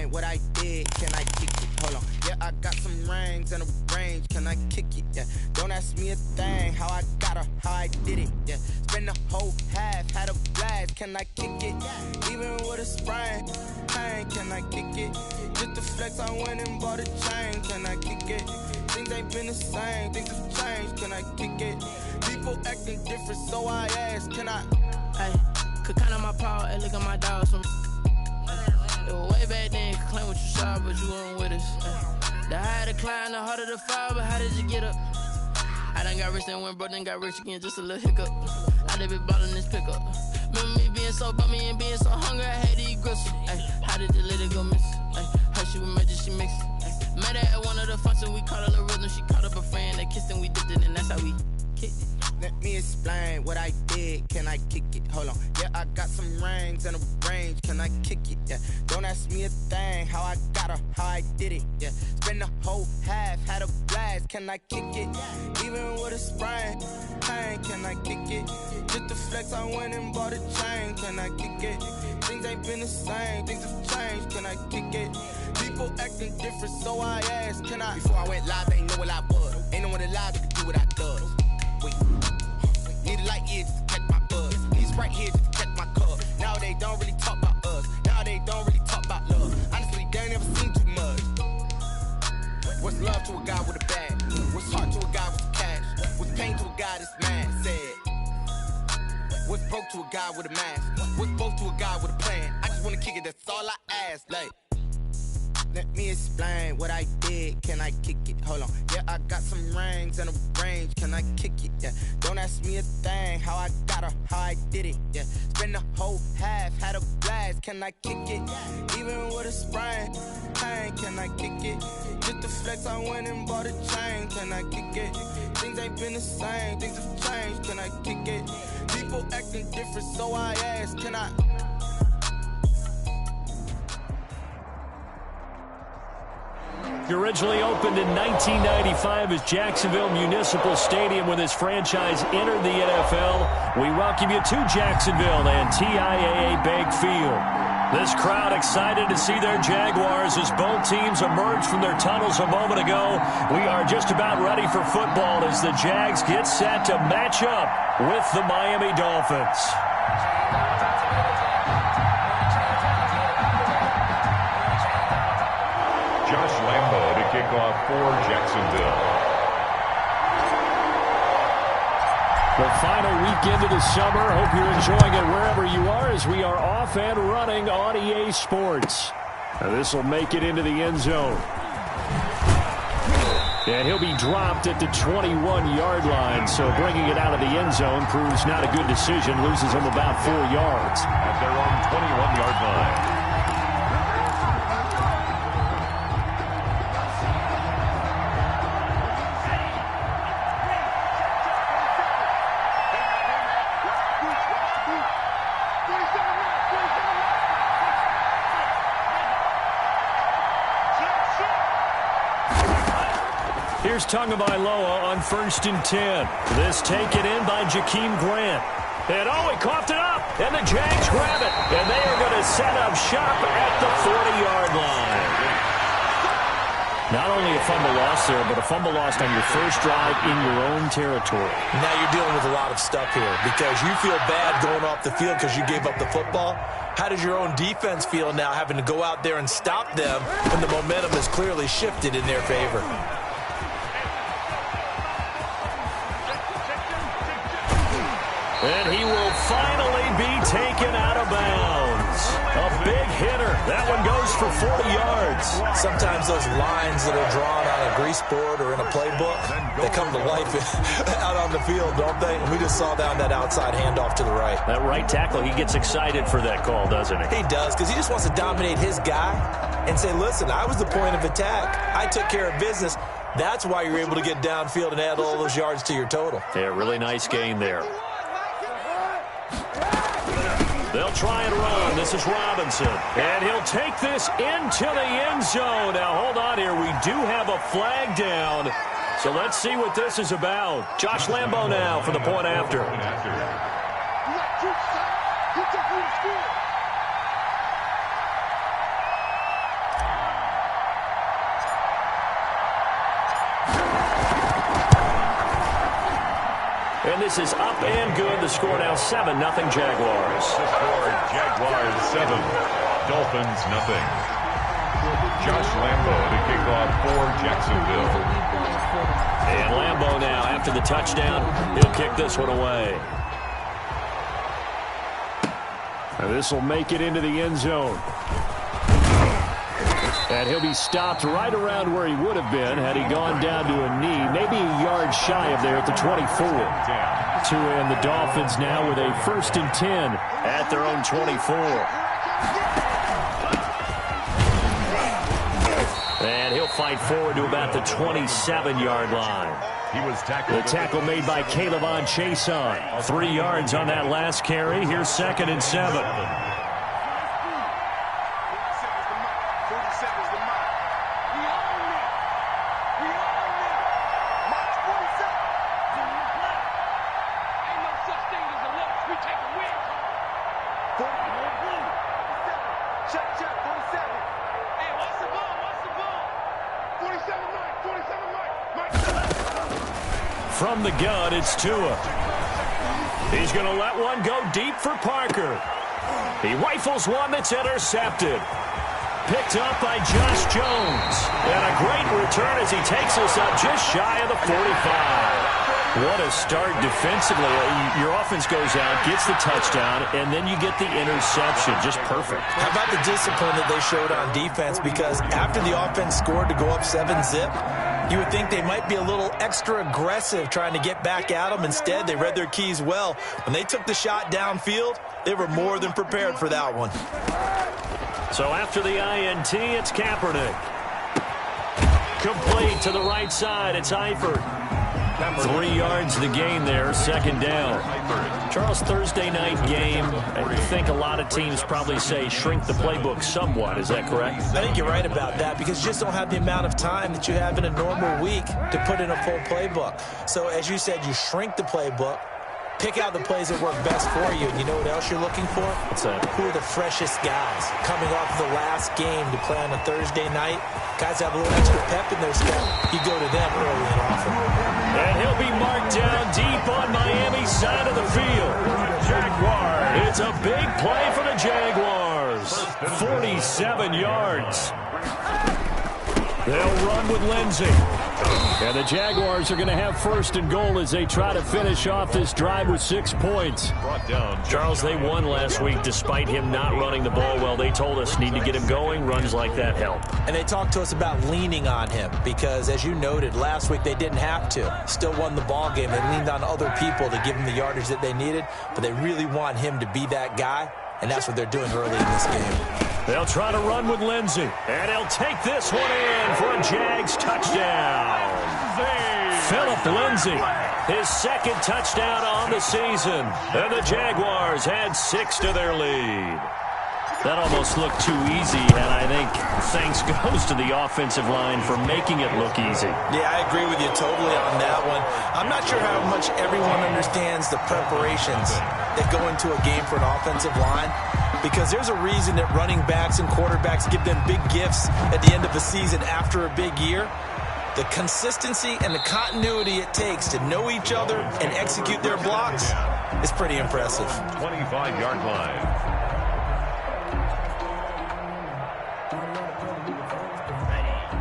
explain what I did? Can I kick it? Hold on. Yeah, I got some rings and a range. Can I kick it? Yeah. Don't ask me a thing. How I got her, how I did it. Yeah. Spend the whole half, had a blast. Can I kick it? Even with a sprain. Pain, can I kick it? Just the flex, I went and bought a chain. Can I kick it? Things ain't been the same. Things have changed. Can I kick it? People acting different, so I ask. Can I? Hey, could count on my power. Hey, look at my dogs. It was way back then, could claim what you saw, but you weren't with us. The higher the climb, the harder the fall, but how did you get up? I done got rich and went broke, then got rich again, just a little hiccup. I done been ballin' this pickup. Remember me being so bummy and being so hungry, I had to eat gristle. Ay, how did the lady go miss? Ay, her she was magic, she mixed. Met her at one of the functions, we caught her the rhythm, she caught up a friend, they kissed and we dipped it, and that's how we kicked it. Let me explain what I did. Can I kick it? Hold on. Yeah, I got some rings and a range. Can I kick it? Yeah. Don't ask me a thing. How I got her, how I did it. Yeah. Spend the whole half, had a blast. Can I kick it? Even with a sprain. Pain, can I kick it? Just the flex, I went and bought a chain. Can I kick it? Things ain't been the same. Things have changed. Can I kick it? People acting different, so I asked. Can I? Before I went live, they ain't know what I was. Ain't no one alive that could do what I does. Wait. Need a light here just to catch my buzz. These right here just to catch my cup. Now they don't really talk about us. Now they don't really talk about love. Honestly, they ain't never seen too much. What's love to a guy with a bag? What's heart to a guy with cash? What's pain to a guy that's mad? Said. What's broke to a guy with a mask? What's both to a guy with a plan? I just wanna kick it, that's all I ask. Like, let me explain what I did. Can I kick it? Hold on. Yeah, I got some rings and a range. Can I kick it? Yeah. Don't ask me a thing. How I got her, how I did it. Yeah. Spend the whole half, had a blast. Can I kick it? Even with a sprain. Pain, can I kick it? Just the flex, I went and bought a chain. Can I kick it? Things ain't been the same. Things have changed. Can I kick it? People acting different, so I ask. Can I? Originally opened in 1995 as Jacksonville Municipal Stadium when this franchise entered the NFL. We welcome you to Jacksonville and TIAA Bank Field. This crowd excited to see their Jaguars as both teams emerged from their tunnels a moment ago. We are just about ready for football as the Jags get set to match up with the Miami Dolphins. Josh Lambo to kick off for Jacksonville. The final weekend of the summer. Hope you're enjoying it wherever you are as we are off and running on EA Sports. This will make it into the end zone. And he'll be dropped at the 21-yard line, so bringing it out of the end zone proves not a good decision. Loses him about 4 yards. At their own 21-yard line. Here's Tagovailoa on 1st and 10. This taken in by Jakeem Grant. And he coughed it up, and the Jags grab it. And they are going to set up shop at the 40-yard line. Not only a fumble loss there, but a fumble lost on your first drive in your own territory. Now you're dealing with a lot of stuff here because you feel bad going off the field because you gave up the football. How does your own defense feel now having to go out there and stop them when the momentum has clearly shifted in their favor? And he will finally be taken out of bounds. A big hitter. That one goes for 40 yards. Sometimes those lines that are drawn on a grease board or in a playbook, they come to life out on the field, don't they? And we just saw down that outside handoff to the right. That right tackle, he gets excited for that call, doesn't he? He does, because he just wants to dominate his guy and say, listen, I was the point of attack. I took care of business. That's why you're able to get downfield and add all those yards to your total. Yeah, really nice gain there. They'll try and run. This is Robinson. And he'll take this into the end zone. Now, hold on here. We do have a flag down. So let's see what this is about. Josh Lambo now for the point after. This is up and good. The score now 7-0 Jaguars. The score, Jaguars 7, Dolphins 0. Josh Lambo to kick off for Jacksonville. And Lambo now, after the touchdown, he'll kick this one away. And this will make it into the end zone. And he'll be stopped right around where he would have been had he gone down to a knee, maybe a yard shy of there at the 24. And the Dolphins now with a 1st and 10 at their own 24. And he'll fight forward to about the 27-yard line. He was tackled. The tackle made by Caleb Chason. 3 yards on that last carry. Here's 2nd and 7. From the gun, it's Tua. He's going to let one go deep for Parker. He rifles one that's intercepted. Picked up by Josh Jones. And a great return as he takes us up just shy of the 45. What a start defensively. Your offense goes out, gets the touchdown, and then you get the interception. Just perfect. How about the discipline that they showed on defense? Because after the offense scored to go up 7-zip, you would think they might be a little extra aggressive trying to get back at them. Instead, they read their keys well. When they took the shot downfield, they were more than prepared for that one. So after the INT, it's Kaepernick. Complete to the right side. It's Eifert. 3 yards to the gain there, 2nd down. Charles, Thursday night game, I think a lot of teams probably say shrink the playbook somewhat. Is that correct? I think you're right about that because you just don't have the amount of time that you have in a normal week to put in a full playbook. So as you said, you shrink the playbook, pick out the plays that work best for you. And you know what else you're looking for? What's that? Who are the freshest guys coming off the last game to play on a Thursday night? Guys have a little extra pep in their step. You go to them early and often. And he'll be marked down deep on Miami's side of the field. Jaguars. It's a big play for the Jaguars. 47 yards. They'll run with Lindsey. And the Jaguars are going to have 1st and goal as they try to finish off this drive with 6 points. Charles, they won last week despite him not running the ball well. They told us need to get him going. Runs like that help. And they talked to us about leaning on him because, as you noted, last week they didn't have to. Still won the ball game. They leaned on other people to give them the yardage that they needed, but they really want him to be that guy, and that's what they're doing early in this game. They'll try to run with Lindsey, and he'll take this one in for a Jags touchdown. Phillip Lindsey, his 2nd touchdown on the season, and the Jaguars had 6 to their lead. That almost looked too easy, and I think thanks goes to the offensive line for making it look easy. Yeah, I agree with you totally on that one. I'm not sure how much everyone understands the preparations that go into a game for an offensive line, because there's a reason that running backs and quarterbacks give them big gifts at the end of the season after a big year. The consistency and the continuity it takes to know each other and execute their blocks is pretty impressive. 25-yard line.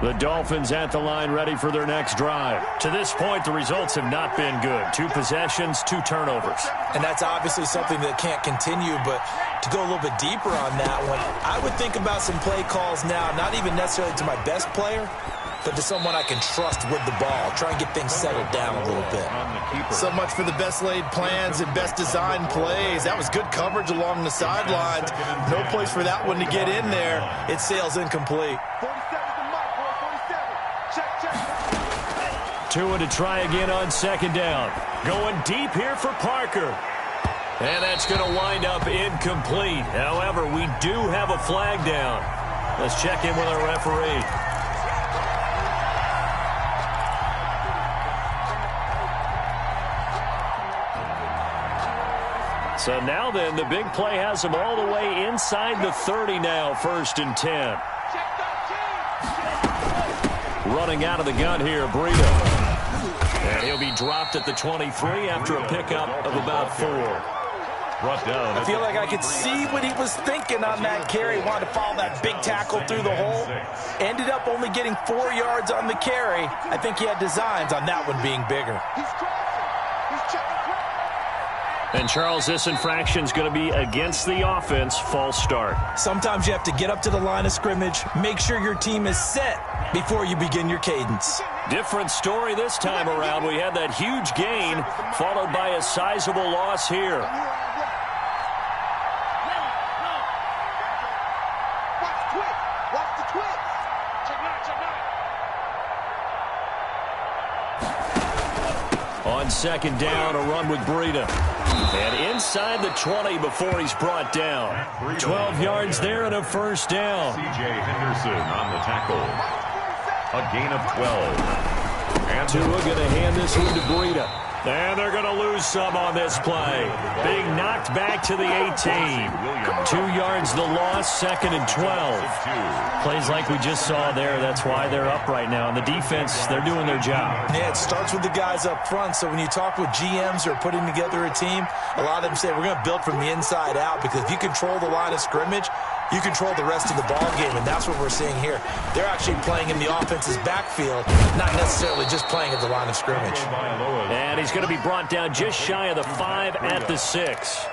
The Dolphins at the line ready for their next drive. To this point, the results have not been good. 2 possessions, 2 turnovers. And that's obviously something that can't continue, but to go a little bit deeper on that one, I would think about some play calls now, not even necessarily to my best player, but to someone I can trust with the ball. Try and get things settled down a little bit. So much for the best laid plans and best designed plays. That was good coverage along the sidelines. No place for that one to get in there. It sails incomplete. Tua to try again on 2nd down. Going deep here for Parker. And that's going to wind up incomplete. However, we do have a flag down. Let's check in with our referee. So now then, the big play has them all the way inside the 30 now, 1st and 10. Running out of the gun here, Breida. And he'll be dropped at the 23 after a pickup of about 4. Brought down. I feel like I could see what he was thinking on that carry. Wanted to follow that big tackle through the hole. Ended up only getting 4 yards on the carry. I think he had designs on that one being bigger. And, Charles, this infraction's going to be against the offense, false start. Sometimes you have to get up to the line of scrimmage, make sure your team is set before you begin your cadence. Different story this time around. We had that huge gain followed by a sizable loss here. On second down, a run with Breida. And inside the 20 before he's brought down. 12 yards there and a first down. C.J. Henderson on the tackle. A gain of 12. And Tua going to hand this one to Breida. And they're going to lose some on this play. Being knocked back to the 18. 2 yards the loss, second and 12. Plays like we just saw there. That's why they're up right now. And the defense, they're doing their job. Yeah, it starts with the guys up front. So when you talk with GMs who are putting together a team, a lot of them say we're going to build from the inside out, because if you control the line of scrimmage, you control the rest of the ball game, and that's what we're seeing here. They're actually playing in the offense's backfield, not necessarily just playing at the line of scrimmage. And he's going to be brought down just shy of the 5 at the 6.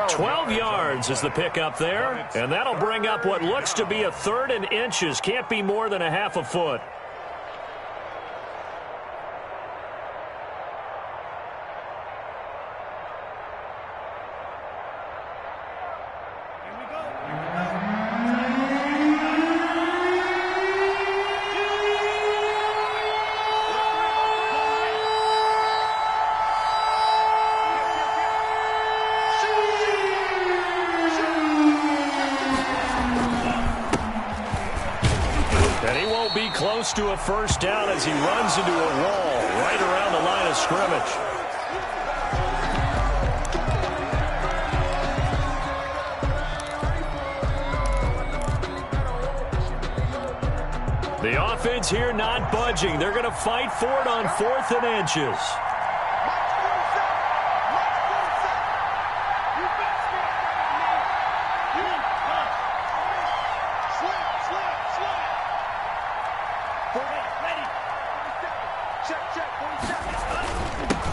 12 yards is the pickup there, and that'll bring up what looks to be a 3rd and inches. Can't be more than a half a foot. Close to a first down as he runs into a wall right around the line of scrimmage. The offense here not budging. They're going to fight for it on 4th and inches.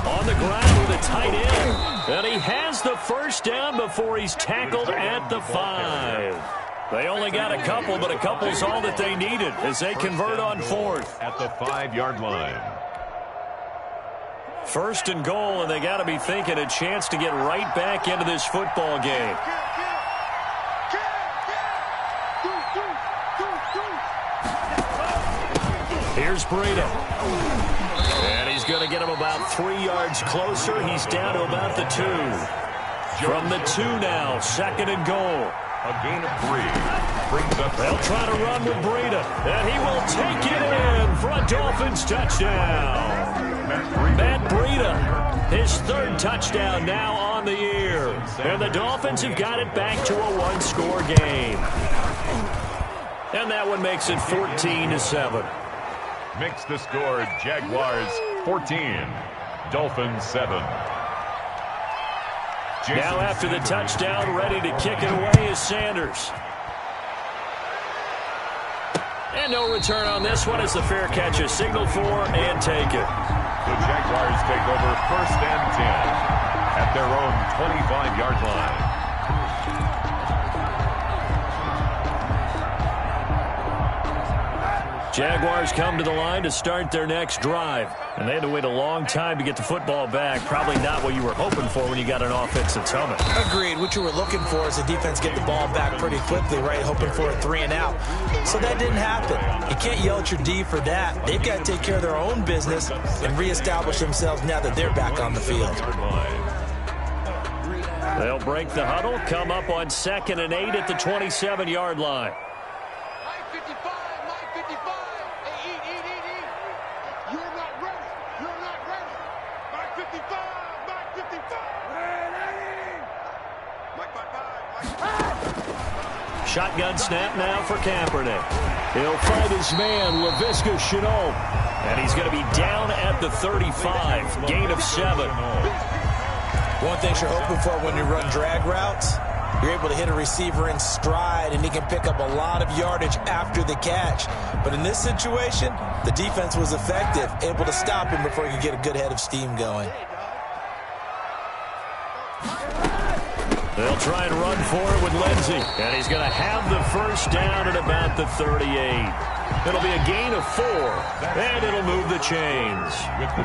On the ground with a tight end. And he has the first down before he's tackled at the 5. They only got a couple, but a couple's all that they needed as they convert on 4th. At the 5-yard line. 1st and goal, and they got to be thinking a chance to get right back into this football game. Here's Breida. And he's going to get him about 3 yards closer. He's down to about the 2. From the 2 now, 2nd and goal. A gain of 3. Brings up. They'll try to run with Breida. And he will take it in for a Dolphins touchdown. Matt Breida, his 3rd touchdown now on the year. And the Dolphins have got it back to a 1-score game. And that one makes it 14-7. Makes the score Jaguars 14, Dolphins 7. Now after the touchdown, ready to kick it away is Sanders. And no return on this one as the fair catch is signaled for and taken. The Jaguars take over 1st and 10 at their own 25-yard line. Jaguars come to the line to start their next drive. And they had to wait a long time to get the football back. Probably not what you were hoping for when you got an offense that's humming. Agreed. What you were looking for is the defense get the ball back pretty quickly, right? Hoping for a 3 and out. So that didn't happen. You can't yell at your D for that. They've got to take care of their own business and reestablish themselves now that they're back on the field. They'll break the huddle, come up on 2nd and 8 at the 27-yard line. Shotgun snap now for Kaepernick. He'll find his man, Laviska Shenault. And he's going to be down at the 35. Gain of 7. One thing you're hoping for when you run drag routes, you're able to hit a receiver in stride, and he can pick up a lot of yardage after the catch. But in this situation, the defense was effective, able to stop him before he could get a good head of steam going. They'll try and run for it with Lindsey. And he's going to have the first down at about the 38. It'll be a gain of 4, and it'll move the chains.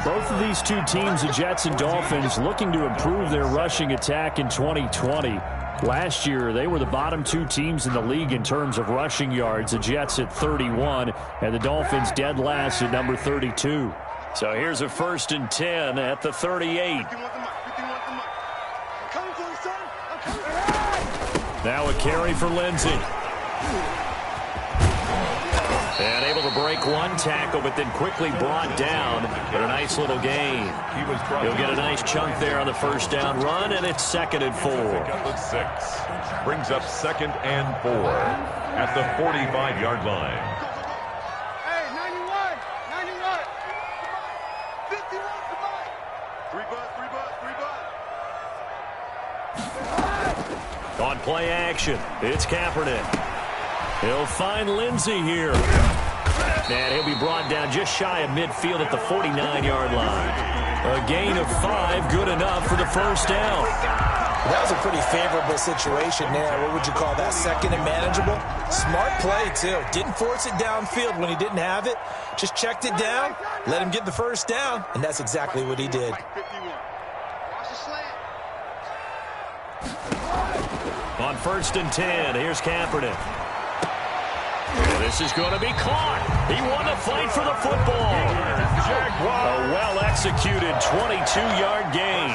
Both of these two teams, the Jets and Dolphins, looking to improve their rushing attack in 2020. Last year, they were the bottom 2 teams in the league in terms of rushing yards. The Jets at 31, and the Dolphins dead last at number 32. So here's a 1st and 10 at the 38. Now a carry for Lindsey. And able to break one tackle, but then quickly brought down. But a nice little gain. He'll get a nice chunk there on the first down run, and it's 2nd and 4. Six. Brings up 2nd and 4 at the 45-yard line. Hey, 91, 91. 51, come on. 3 butt. On play action, it's Kaepernick. He'll find Lindsey here. And he'll be brought down just shy of midfield at the 49-yard line. A gain of 5, good enough for the first down. That was a pretty favorable situation there. What would you call that? 2nd and manageable? Smart play, too. Didn't force it downfield when he didn't have it. Just checked it down, let him get the first down, and that's exactly what he did. On 1st and 10, here's Kaepernick. And this is going to be caught. He won the fight for the football. A well-executed 22-yard gain.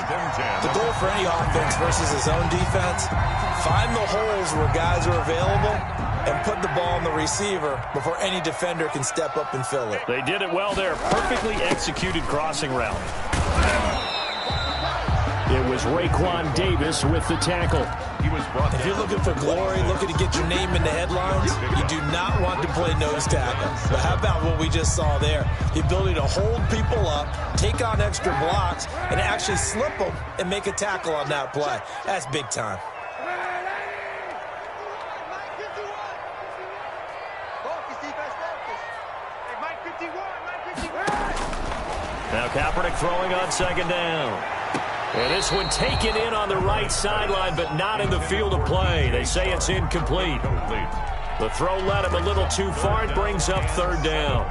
The goal for any offense versus his own defense, find the holes where guys are available and put the ball on the receiver before any defender can step up and fill it. They did it well there. Perfectly executed crossing route. It was Raekwon Davis with the tackle. If you're looking for glory, looking to get your name in the headlines, you do not want to play nose tackle. But how about what we just saw there? The ability to hold people up, take on extra blocks, and actually slip them and make a tackle on that play. That's big time. Now Kaepernick throwing on 2nd down. And this one taken in on the right sideline, but not in the field of play. They say it's incomplete. The throw led him a little too far. It brings up 3rd down.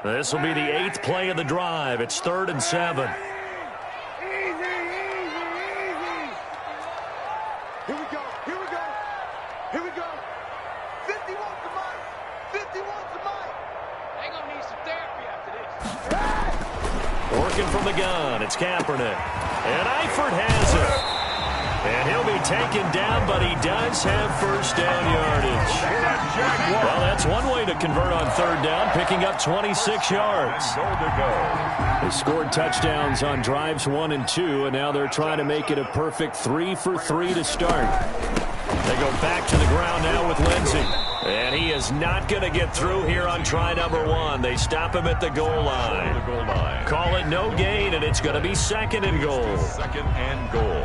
This will be the 8th play of the drive. It's 3rd and 7. Easy. Here we go. 51 to Mike. 51 to Mike. They're going to need some therapy after this. Working from the gun, it's Kaepernick. And Eifert has it. And he'll be taken down, but he does have first down yardage. Well, that's one way to convert on 3rd down, picking up 26 yards. They scored touchdowns on drives 1 and 2, and now they're trying to make it a perfect 3 for 3 to start. They go back to the ground now with Lindsey. And he is not going to get through here on try number 1. They stop him at the goal line. Call it no gain, and it's going to be 2nd and goal. 2nd and goal.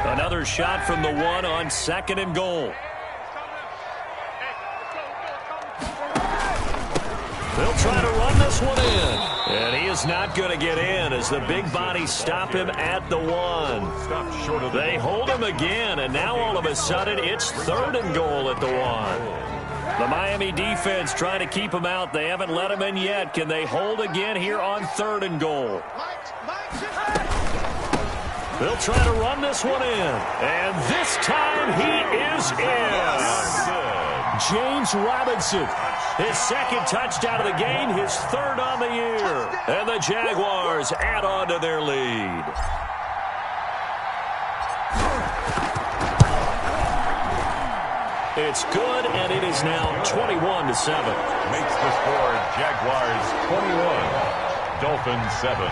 Another shot from the 1 on 2nd and goal. They'll try to run this one in. And he is not going to get in as the big bodies stop him at the 1. They hold him again, and now all of a sudden it's 3rd and goal at the 1. The Miami defense trying to keep him out. They haven't let him in yet. Can they hold again here on 3rd and goal? They'll try to run this one in. And this time he is in. James Robinson, his second touchdown of the game, his third on the year. And the Jaguars add on to their lead. It's good, and it is now 21-7. Makes the score Jaguars 21, Dolphins 7.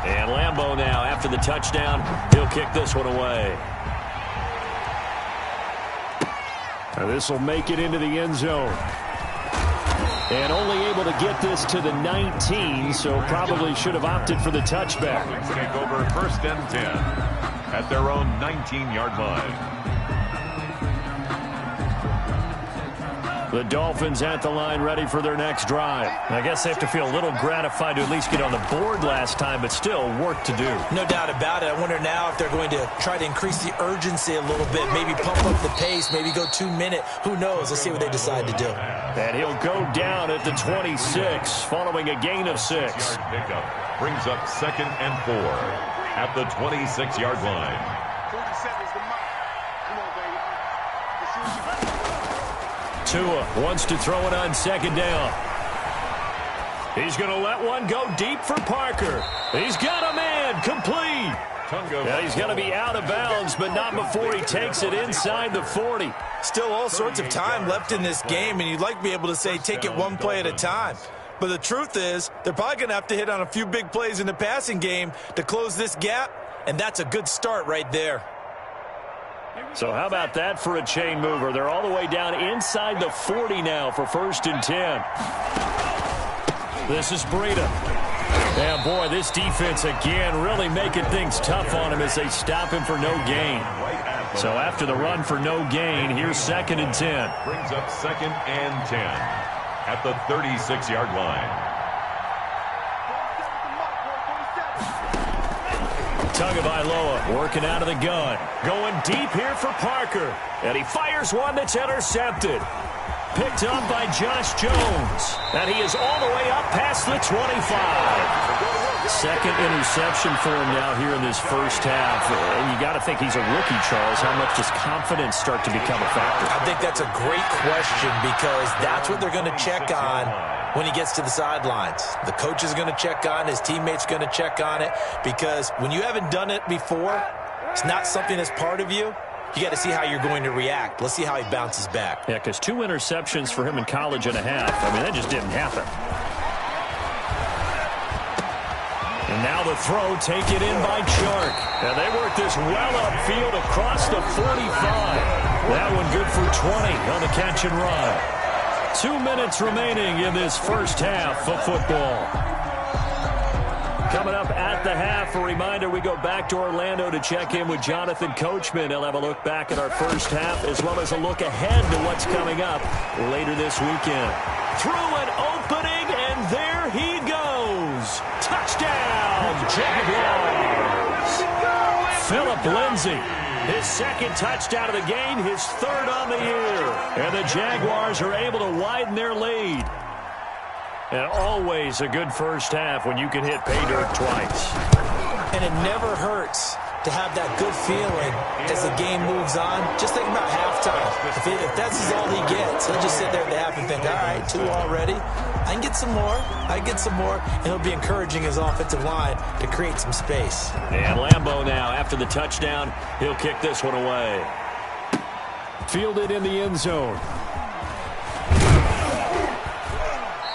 And Lambeau now, after the touchdown, he'll kick this one away. This will make it into the end zone. And only able to get this to the 19, so probably should have opted for the touchback. Take over 1st and 10 at their own 19-yard line. The Dolphins at the line, ready for their next drive. I guess they have to feel a little gratified to at least get on the board last time, but still work to do. No doubt about it. I wonder now if they're going to try to increase the urgency a little bit, maybe pump up the pace, maybe go 2-minute. Who knows? Let's see what they decide to do. And he'll go down at the 26, following a gain of 6. Pickup brings up 2nd and 4 at the 26-yard line. Tua wants to throw it on 2nd down. He's going to let one go deep for Parker. He's got a man, complete. Yeah, he's going to be out of bounds, but not before he takes it inside the 40. Still all sorts of time left in this game, and you'd like to be able to say take it one play at a time. But the truth is, they're probably going to have to hit on a few big plays in the passing game to close this gap, and that's a good start right there. So how about that for a chain mover? They're all the way down inside the 40 now for 1st and 10. This is Breida. And boy, this defense again really making things tough on him as they stop him for no gain. So after the run for no gain, here's 2nd and 10. Brings up 2nd and 10 at the 36-yard line. Tagovailoa working out of the gun. Going deep here for Parker. And he fires one that's intercepted. Picked up by Josh Jones. And he is all the way up past the 25. Second interception for him now here in this first half. And you got to think he's a rookie, Charles. How much does confidence start to become a factor? I think that's a great question because that's what they're going to check on when he gets to the sidelines. The coach is going to check on, his teammates going to check on it, because when you haven't done it before, it's not something that's part of you. You got to see how you're going to react. Let's see how he bounces back. Yeah, because 2 interceptions for him in college and a half. I mean, that just didn't happen. And now the throw taken in by Chark. And they work this well upfield across the 45. That one good for 20 on the catch and run. 2 minutes remaining in this first half of football. Coming up at the half, a reminder, we go back to Orlando to check in with Jonathan Coachman. He'll have a look back at our first half as well as a look ahead to what's coming up later this weekend. Through an opening, and there he goes. Touchdown, Jaguars. Philip Lindsay. His 2nd touchdown of the game, his 3rd on the year. And the Jaguars are able to widen their lead. And always a good first half when you can hit pay dirt twice. And it never hurts to have that good feeling as the game moves on. Just think about halftime. If that's all he gets, he'll just sit there at the half and think, all right, 2 already. I can get some more. And he'll be encouraging his offensive line to create some space. And Lambeau now, after the touchdown, he'll kick this one away. Fielded in the end zone.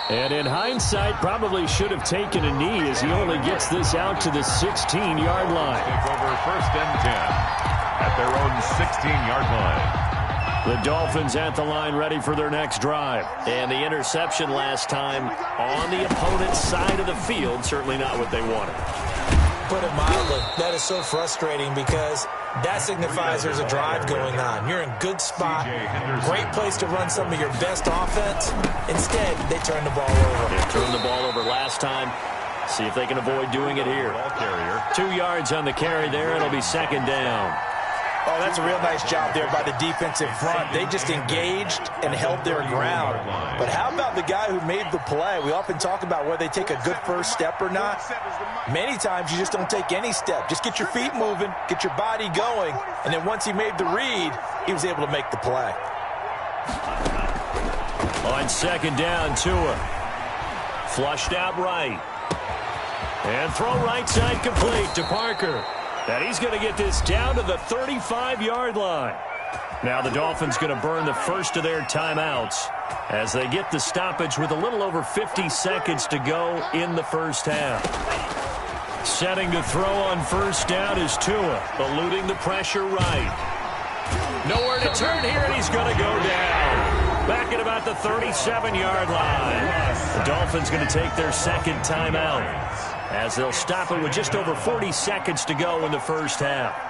And in hindsight, probably should have taken a knee as he only gets this out to the 16-yard line. Take over 1st and 10 at their own 16-yard line. The Dolphins at the line, ready for their next drive. And the interception last time on the opponent's side of the field, certainly not what they wanted. Put it mildly, that is so frustrating because that signifies there's a drive going on. You're in good spot, great place to run some of your best offense. Instead, they turn the ball over. They turned the ball over last time. See if they can avoid doing it here. 2 yards on the carry there. It'll be 2nd down. Oh, that's a real nice job there by the defensive front. They just engaged and held their ground. But how about the guy who made the play? We often talk about whether they take a good first step or not. Many times you just don't take any step. Just get your feet moving, get your body going, and then once he made the read, he was able to make the play. On second down, Tua. Flushed out right. And throw right side complete to Parker. And he's going to get this down to the 35-yard line. Now the Dolphins going to burn the first of their timeouts as they get the stoppage with a little over 50 seconds to go in the first half. Setting to throw on first down is Tua, eluding the pressure right. Nowhere to turn here, and he's going to go down. Back at about the 37-yard line. The Dolphins going to take their second timeout as they'll stop it with just over 40 seconds to go in the first half.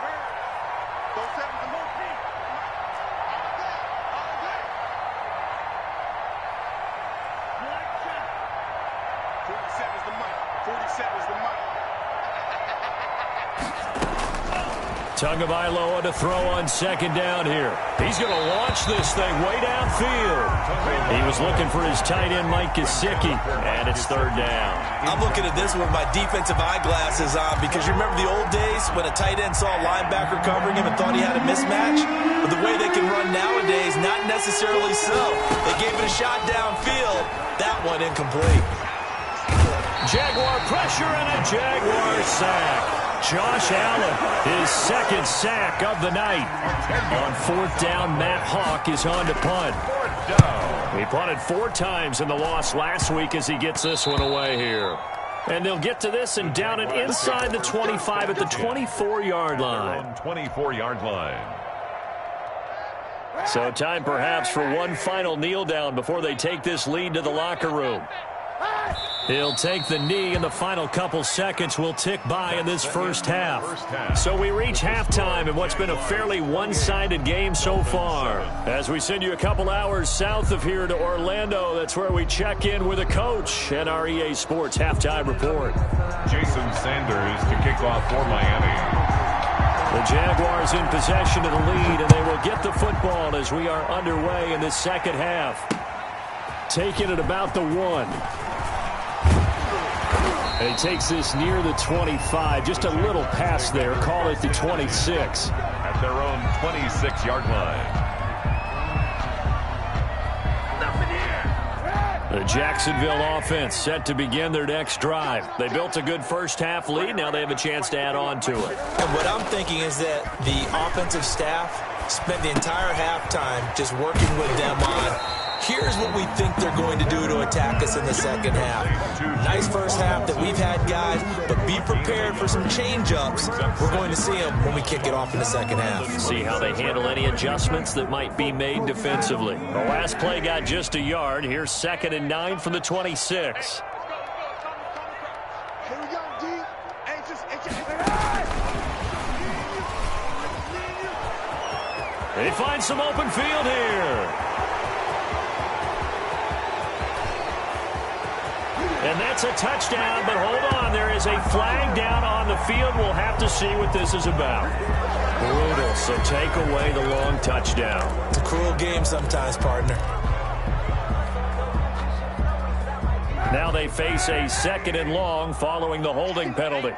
Tagovailoa to throw on second down here. He's going to launch this thing way downfield. He was looking for his tight end, Mike Gesicki, and it's third down. I'm looking at this with my defensive eyeglasses on because you remember the old days when a tight end saw a linebacker covering him and thought he had a mismatch? But the way they can run nowadays, not necessarily so. They gave it a shot downfield. That one incomplete. Jaguar pressure and a Jaguar sack. Josh Allen, his second sack of the night. On fourth down, Matt Hawk is on to punt. He punted 4 times in the loss last week as he gets this one away here. And they'll get to this and down it inside the 25 at the 24-yard line. 24-yard line. So time perhaps for one final kneel down before they take this lead to the locker room. He'll take the knee, and the final couple seconds will tick by in this first half. So we reach halftime in what's been a fairly one-sided game so far. As we send you a couple hours south of here to Orlando, that's where we check in with a coach and our EA Sports Halftime Report. Jason Sanders to kick off for Miami. The Jaguars in possession of the lead, and they will get the football as we are underway in this second half. Taking it about the 1. And he takes this near the 25, just a little pass there, call it the 26. At their own 26-yard line. The Jacksonville offense set to begin their next drive. They built a good first half lead. Now they have a chance to add on to it. And what I'm thinking is that the offensive staff spent the entire halftime just working with them on here's what we think they're going to do to attack us in the second half. Nice first half that we've had, guys, but be prepared for some change-ups. We're going to see them when we kick it off in the second half. See how they handle any adjustments that might be made defensively. The last play got just a yard. Here's 2nd and 9 from the 26. They find some open field here. And that's a touchdown, but hold on. There is a flag down on the field. We'll have to see what this is about. Brutal, so take away the long touchdown. It's a cruel game sometimes, partner. Now they face a 2nd and long following the holding penalty.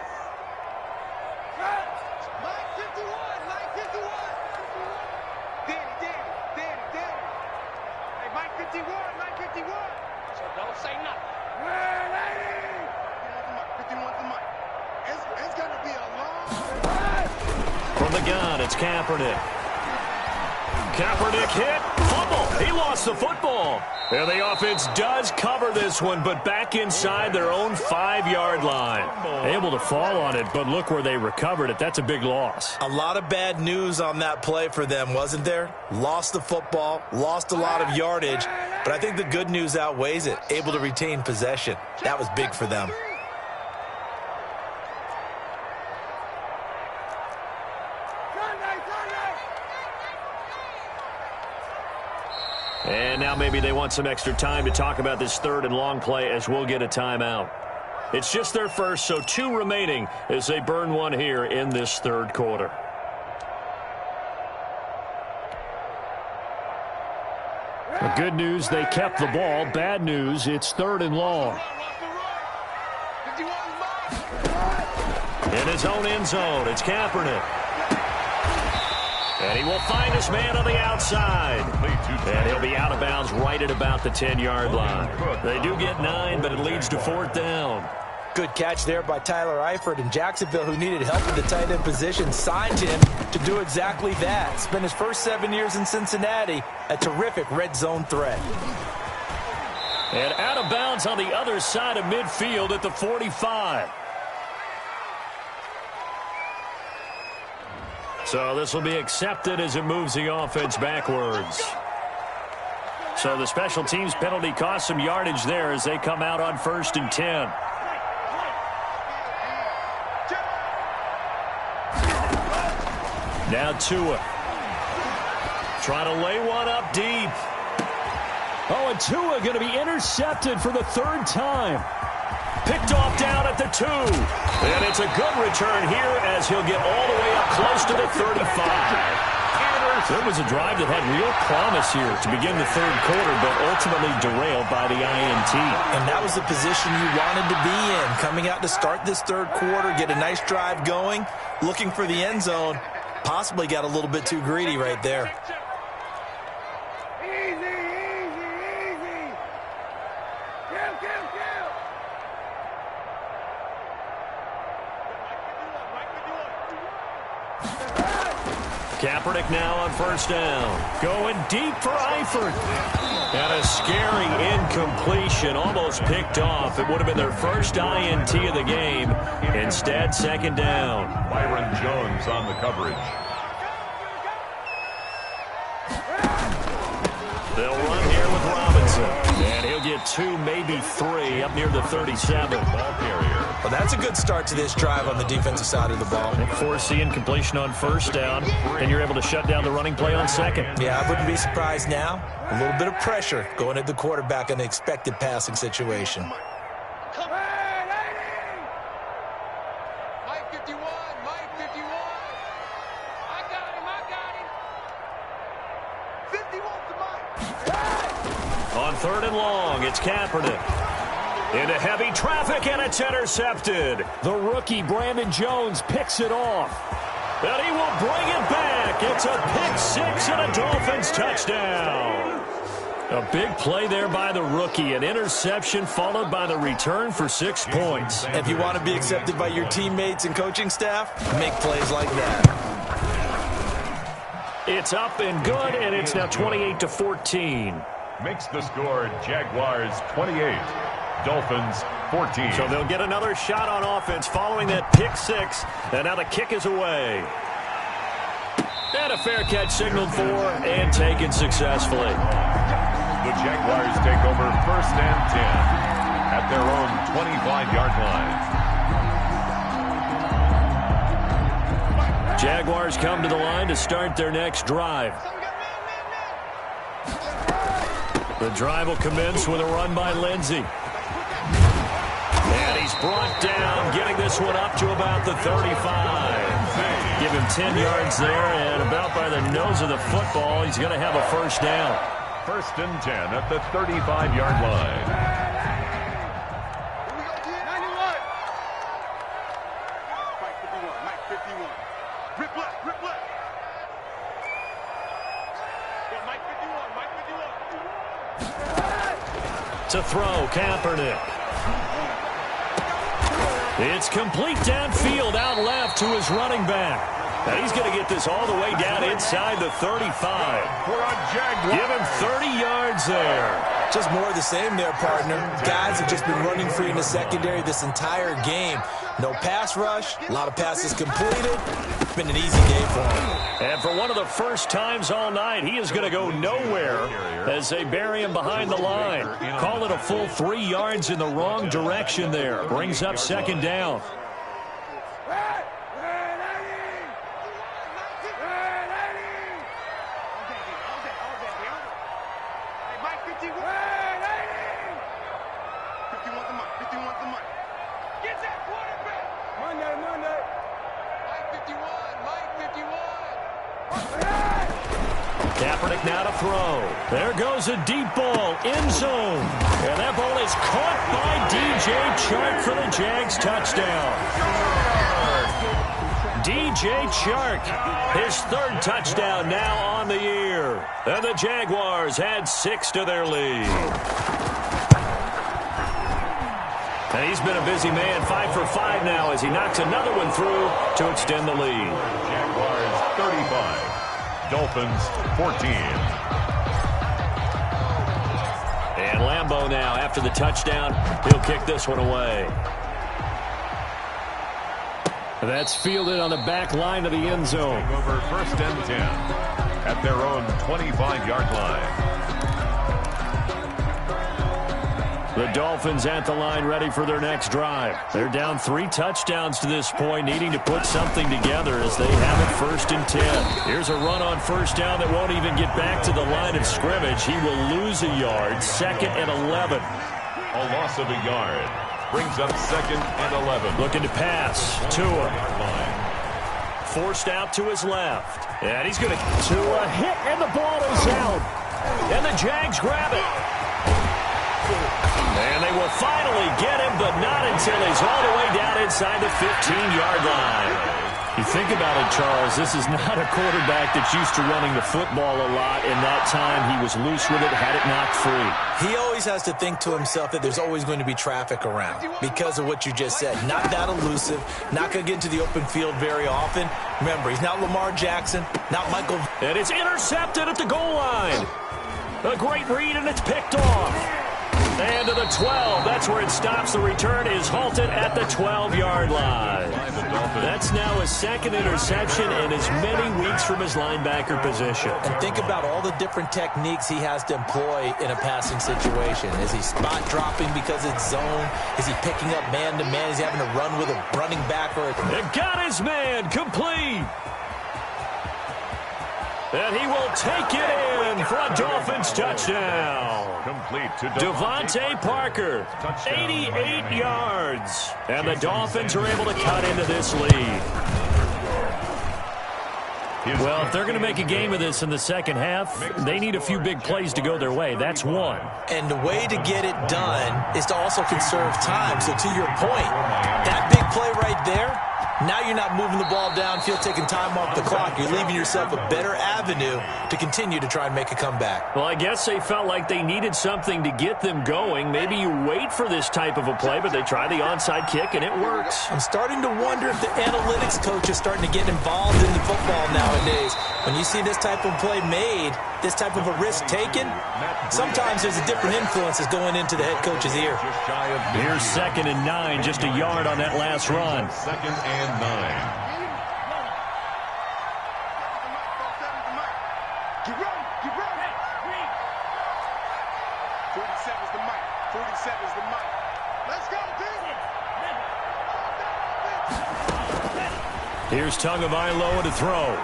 From the gun, it's Kaepernick. Kaepernick hit, fumble. He lost the football. And the offense does cover this one, but back inside their own 5-yard line. Able to fall on it, but look where they recovered it. That's a big loss. A lot of bad news on that play for them, wasn't there? Lost the football, lost a lot of yardage, but I think the good news outweighs it. Able to retain possession. That was big for them. And now maybe they want some extra time to talk about this 3rd and long play as we'll get a timeout. It's just their first, so 2 remaining as they burn one here in this 3rd quarter. The good news, they kept the ball. Bad news, it's 3rd and long. In his own end zone, it's Kaepernick. And he will find his man on the outside. And he'll be out of bounds right at about the 10-yard line. They do get 9, but it leads to 4th down. Good catch there by Tyler Eifert, and Jacksonville, who needed help at the tight end position, signed him to do exactly that. Spent his first 7 years in Cincinnati, a terrific red zone threat. And out of bounds on the other side of midfield at the 45. So this will be accepted as it moves the offense backwards. So the special teams penalty cost some yardage there as they come out on 1st and 10. Now Tua. Trying to lay one up deep. Oh, and Tua going to be intercepted for the 3rd time. Picked off down at the 2. And it's a good return here as he'll get all the way up close to the 35. There was a drive that had real promise here to begin the 3rd quarter, but ultimately derailed by the INT. And that was the position you wanted to be in. Coming out to start this 3rd quarter, get a nice drive going, looking for the end zone. Possibly got a little bit too greedy right there. Kaepernick now on 1st down. Going deep for Eifert. And a scary incompletion, almost picked off. It would have been their first INT of the game. Instead, 2nd down. Byron Jones on the coverage. They'll run here with Robinson. And he'll get 2, maybe 3 up near the 37. Ball carrier. Well, that's a good start to this drive on the defensive side of the ball. Force the incompletion on 1st down, and you're able to shut down the running play on 2nd. Yeah, I wouldn't be surprised now. A little bit of pressure going at the quarterback in an expected passing situation. Come on, Mike 51, Mike 51. I got him. 51 to Mike. On 3rd and long, it's Kaepernick. Into heavy traffic, and it's intercepted. The rookie, Brandon Jones, picks it off. And he will bring it back. It's a pick 6 and a Dolphins touchdown. A big play there by the rookie. An interception followed by the return for 6 points. If you want to be accepted by your teammates and coaching staff, make plays like that. It's up and good, and it's now 28-14. Makes the score Jaguars 28. Dolphins 14. So they'll get another shot on offense following that pick 6. And now the kick is away. And a fair catch signaled for and taken successfully. The Jaguars take over 1st and 10 at their own 25-yard line. Jaguars come to the line to start their next drive. The drive will commence with a run by Lindsey. And he's brought down, getting this one up to about the 35. Give him 10 yards there, and about by the nose of the football, he's going to have a 1st down. 1st and 10 at the 35-yard line. Mike 51. Rip left, rip left. Yeah, Mike 51, To throw, Kaepernick. It's complete downfield, out left to his running back. And he's going to get this all the way down inside the 35. Give him 30 yards there. Just more of the same there, partner. Guys have just been running free in the secondary this entire game. No pass rush, a lot of passes completed. It's been an easy day for him. And for one of the first times all night, he is going to go nowhere as they bury him behind the line. Call it a full 3 yards in the wrong direction there. Brings up 2nd down. Kaepernick now to throw. There goes a deep ball, end zone. And that ball is caught by DJ Chark for the Jags touchdown. DJ Chark, his third touchdown now on the year. And the Jaguars add 6 to their lead. And he's been a busy man, 5 for 5 now as he knocks another one through to extend the lead. Jaguars 35, Dolphins 14. And Lambeau now, after the touchdown, he'll kick this one away. That's fielded on the back line of the end zone. Over 1st and 10 at their own 25-yard line. The Dolphins at the line ready for their next drive. They're down 3 touchdowns to this point, needing to put something together as they have it 1st and 10. Here's a run on 1st down that won't even get back to the line of scrimmage. He will lose a yard, 2nd and 11. A loss of a yard brings up 2nd and 11. Looking to pass. Tua. Forced out to his left. And he's going to Tua hit, and the ball is out. And the Jags grab it. And they will finally get him, but not until he's all the way down inside the 15-yard line. You think about it, Charles, this is not a quarterback that's used to running the football a lot. In that time, he was loose with it, had it knocked free. He always has to think to himself that there's always going to be traffic around because of what you just said. Not that elusive, not going to get into the open field very often. Remember, he's not Lamar Jackson, not Michael. And it's intercepted at the goal line. A great read, and it's picked off. And to the 12. That's where it stops. The return is halted at the 12-yard line. That's now his 2nd interception in as many weeks from his linebacker position. And think about all the different techniques he has to employ in a passing situation. Is he spot dropping because it's zone? Is he picking up man-to-man? Is he having to run with a running back? It got his man complete. And he will take it in for a Dolphins touchdown. Complete to Devontae Parker, 88 yards. And the Dolphins are able to cut into this lead. Well, if they're going to make a game of this in the second half, they need a few big plays to go their way. That's one. And the way to get it done is to also conserve time. So to your point, that big play right there, now you're not moving the ball downfield, taking time off the clock. You're leaving yourself a better avenue to continue to try and make a comeback. Well, I guess they felt like they needed something to get them going. Maybe you wait for this type of a play, but they try the onside kick, and it works. I'm starting to wonder if the analytics coach is starting to get involved in the football nowadays. When you see this type of play made, this type of a risk taken, sometimes there's a different influence that's going into the head coach's ear. Here's 2nd and 9, just a yard on that last run. 2nd and 9. Get ready, get ready. 47's the mic. 47's the mic. Let's go, team. Here's Tagovailoa to throw.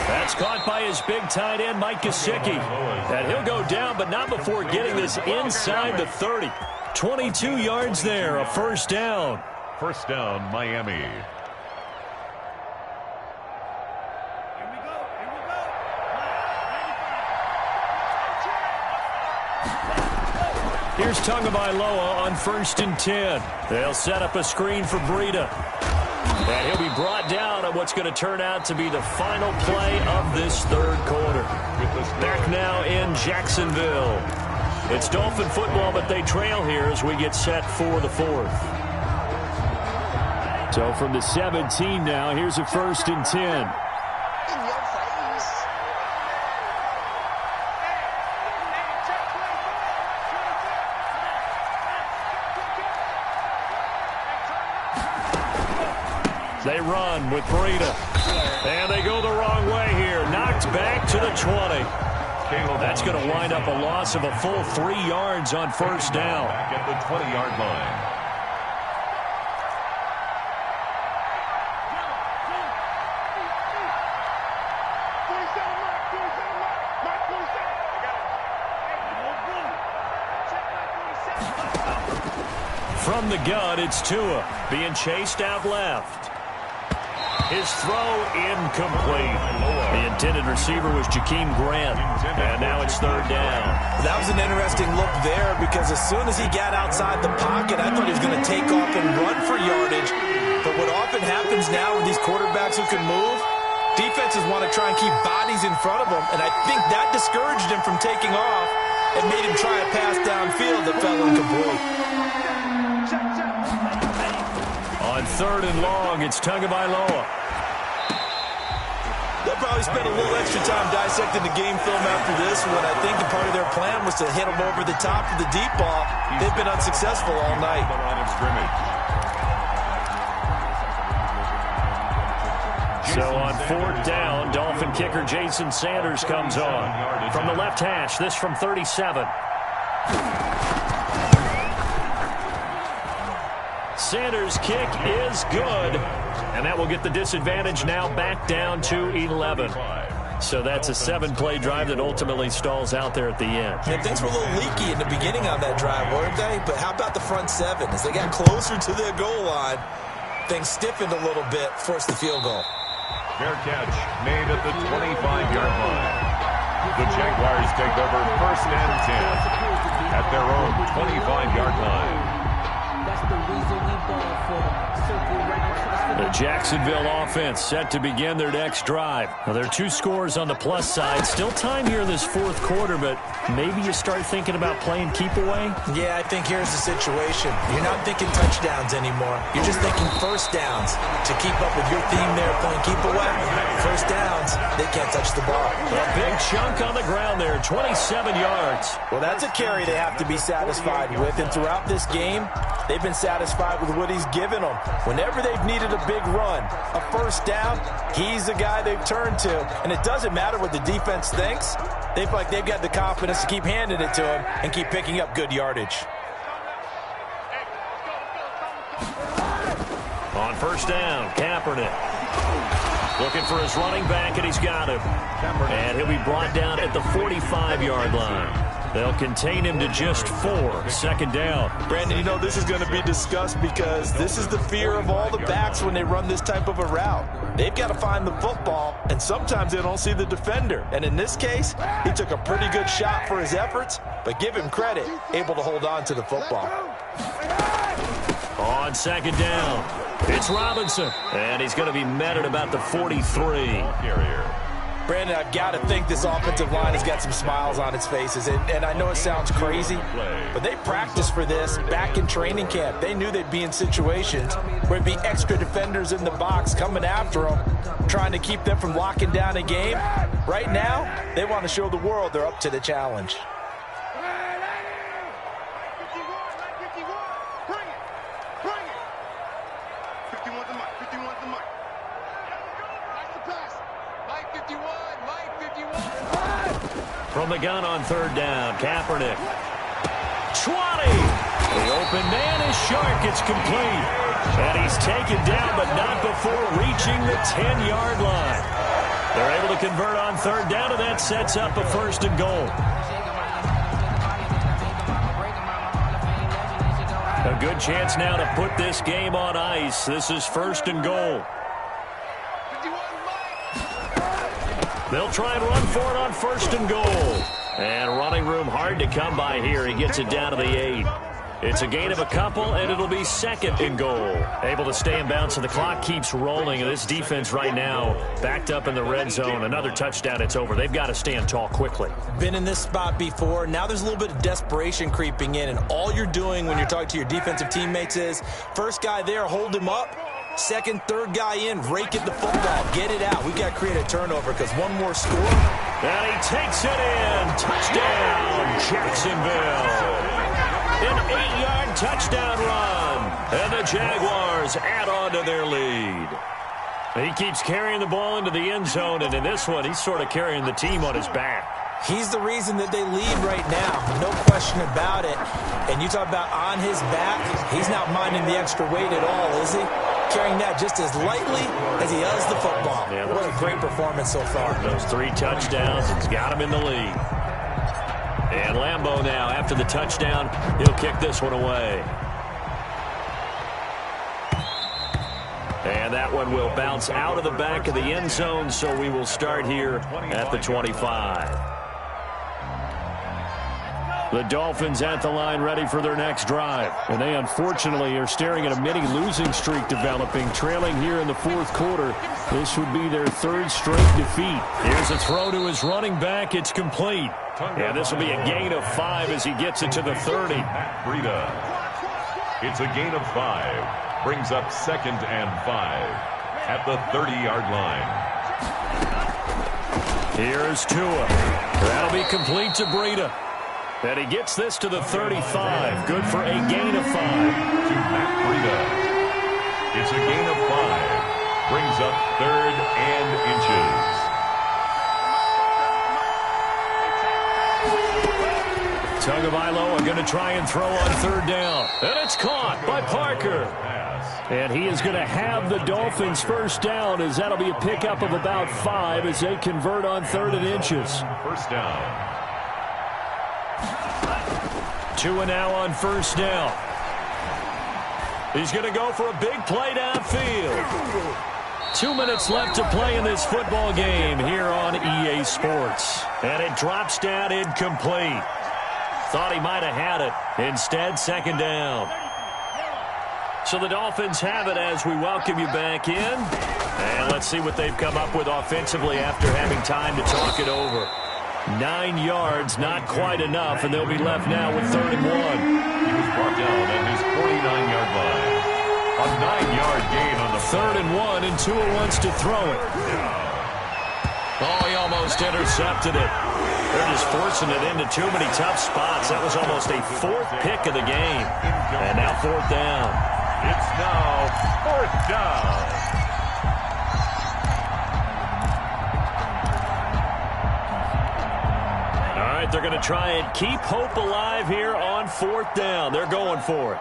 That's caught by his big tight end, Mike Gesicki. And he'll go down, but not before getting this inside the 30. 22 yards there, a 1st down. 1st down, Miami. Here's Tagovailoa on 1st and 10. They'll set up a screen for Breida. And he'll be brought down on what's going to turn out to be the final play of this 3rd quarter. Back now in Jacksonville. It's Dolphin football, but they trail here as we get set for the 4th. So from the 17 now, here's a 1st and 10. They run with Breida. And they go the wrong way here. Knocked back to the 20. That's going to wind up a loss of a full 3 yards on 1st down. Back at the 20-yard line. From the gun, it's Tua being chased out left. His throw incomplete. The intended receiver was Jakeem Grant, and now it's third down. That was an interesting look there because as soon as he got outside the pocket, I thought he was going to take off and run for yardage. But what often happens now with these quarterbacks who can move, defenses want to try and keep bodies in front of them, and I think that discouraged him from taking off and made him try a pass downfield that fell incomplete. On third and long, it's Tagovailoa. They'll probably spend a little extra time dissecting the game film after this one. I think the part of their plan was to hit them over the top of the deep ball. They've been unsuccessful all night. So on fourth down, Dolphin kicker Jason Sanders comes on. From the left hash, this from 37. Sanders' kick is good. And that will get the disadvantage now back down to 11. So that's a 7-play drive that ultimately stalls out there at the end. And things were a little leaky in the beginning on that drive, weren't they? But how about the front seven? As they got closer to their goal line, things stiffened a little bit, forced the field goal. Fair catch made at the 25-yard line. The Jaguars take over first and 10 at their own 25-yard line. That's the reason we ball for circle right. The Jacksonville offense set to begin their next drive. Now, there are 2 scores on the plus side. Still time here in this fourth quarter, but maybe you start thinking about playing keep away? Yeah, I think here's the situation. You're not thinking touchdowns anymore. You're just thinking first downs. To keep up with your theme there, playing keep away, first downs, they can't touch the ball. A big chunk on the ground there, 27 yards. Well, that's a carry they have to be satisfied with, and throughout this game, they've been satisfied with what he's given them. Whenever they've needed a big run, a first down, he's the guy they've turned to. And it doesn't matter what the defense thinks. They feel like they've got the confidence to keep handing it to him and keep picking up good yardage. On first down, Kaepernick. Looking for his running back, and he's got him. And he'll be brought down at the 45-yard line. They'll contain him to just 4. Second down. Brandon, you know this is going to be discussed because this is the fear of all the backs when they run this type of a route. They've got to find the football, and sometimes they don't see the defender. And in this case, he took a pretty good shot for his efforts, but give him credit, able to hold on to the football. On second down, it's Robinson, and he's going to be met at about the 43. Brandon, I've got to think this offensive line has got some smiles on its faces. And I know it sounds crazy, but they practiced for this back in training camp. They knew they'd be in situations where there'd be extra defenders in the box coming after them, trying to keep them from locking down a game. Right now, they want to show the world they're up to the challenge. From the gun on third down, Kaepernick. 20! The open man is sharp. It's complete. And he's taken down, but not before reaching the 10-yard line. They're able to convert on third down, and that sets up a first and goal. A good chance now to put this game on ice. This is first and goal. They'll try and run for it on first and goal. And running room hard to come by here. He gets it down to the 8. It's a gain of a couple, and it'll be second and goal. Able to stay in bounds, and the clock keeps rolling. And this defense right now backed up in the red zone. Another touchdown, it's over. They've got to stand tall quickly. Been in this spot before. Now there's a little bit of desperation creeping in, and all you're doing when you're talking to your defensive teammates is first guy there, hold him up. Second, third guy in, rake at the football. Get it out. We've got to create a turnover because one more score. And he takes it in. Touchdown, Jacksonville. An 8-yard touchdown run. And the Jaguars add on to their lead. He keeps carrying the ball into the end zone, and in this one, he's sort of carrying the team on his back. He's the reason that they lead right now. No question about it. And you talk about on his back, he's not minding the extra weight at all, is he? Carrying that just as lightly as he does the football. Yeah, what a great performance so far. Those 3 touchdowns, it's got him in the lead. And Lambeau now, after the touchdown, he'll kick this one away. And that one will bounce out of the back of the end zone, so we will start here at the 25. The Dolphins at the line ready for their next drive. And they unfortunately are staring at a mini losing streak developing, trailing here in the fourth quarter. This would be their third straight defeat. Here's a throw to his running back. It's complete. And this will be a gain of 5 as he gets it to the 30. It's a gain of 5. Brings up 2nd and 5 at the 30-yard line. Here's Tua. That'll be complete to Breida. And he gets this to the 35. Good for a gain of 5. To Matt Breida. It's a gain of 5. Brings up 3rd and inches. Tagovailoa going to try and throw on 3rd down. And it's caught by Parker. And he is going to have the Dolphins first down, as that'll be a pickup of about 5 as they convert on 3rd and inches. First down. Tua now on first down. He's going to go for a big play downfield. 2 minutes left to play in this football game here on EA Sports. And it drops down incomplete. Thought he might have had it. Instead, 2nd down. So the Dolphins have it as we welcome you back in. And let's see what they've come up with offensively after having time to talk it over. 9 yards, not quite enough, and they'll be left now with 3rd and 1. He was brought down at his 49-yard line. A 9-yard gain on the 3rd and 1, and Tua wants to throw it. Oh, he almost intercepted it. They're just forcing it into too many tough spots. That was almost a 4th pick of the game. And now 4th down. It's now 4th down. They're going to try and keep hope alive here on 4th down. They're going for it.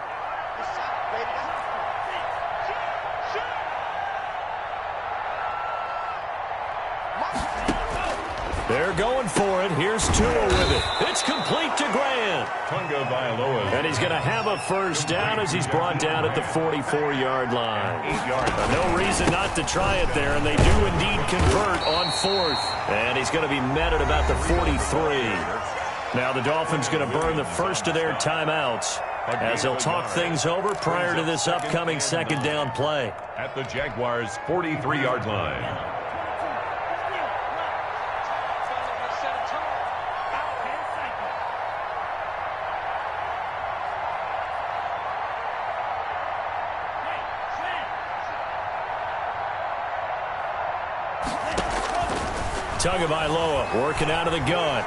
They're going for it. Here's Tua with it. It's complete to Grant. Tagovailoa. And he's going to have a first down as he's brought down at the 44-yard line. 8 yards. No reason not to try it there, and they do indeed convert on 4th. And he's going to be met at about the 43. Now the Dolphins going to burn the first of their timeouts as they'll talk things over prior to this upcoming 2nd down play. At the Jaguars' 43-yard line. Tagovailoa working out of the gun.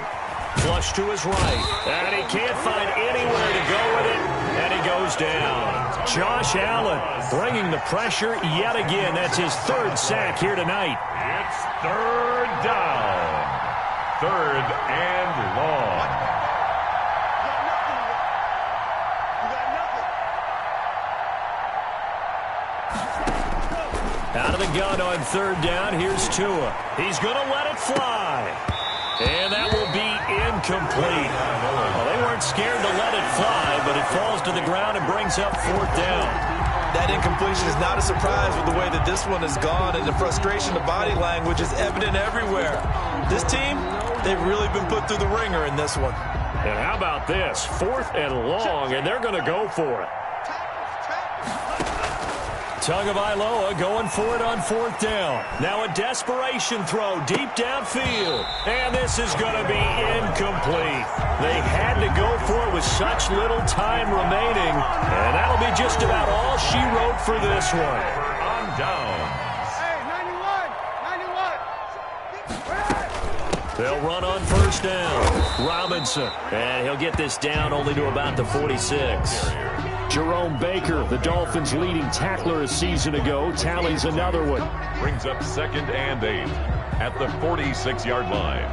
Flush to his right. And he can't find anywhere to go with it. And he goes down. Josh Allen bringing the pressure yet again. That's his 3rd sack here tonight. It's 3rd down. 3rd and long. Out of the gun on 3rd down. Here's Tua. He's going to let it fly. And that will be incomplete. Well, they weren't scared to let it fly, but it falls to the ground and brings up 4th down. That incompletion is not a surprise with the way that this one has gone, and the frustration, the body language is evident everywhere. This team, they've really been put through the ringer in this one. And how about this? 4th and long, and they're going to go for it. Tagovailoa going for it on 4th down. Now a desperation throw deep downfield. And this is going to be incomplete. They had to go for it with such little time remaining. And that'll be just about all she wrote for this one. On down. Hey, 91. They'll run on 1st down. Robinson. And he'll get this down only to about the 46. Jerome Baker, the Dolphins' leading tackler a season ago, tallies another one. Brings up 2nd and 8 at the 46-yard line.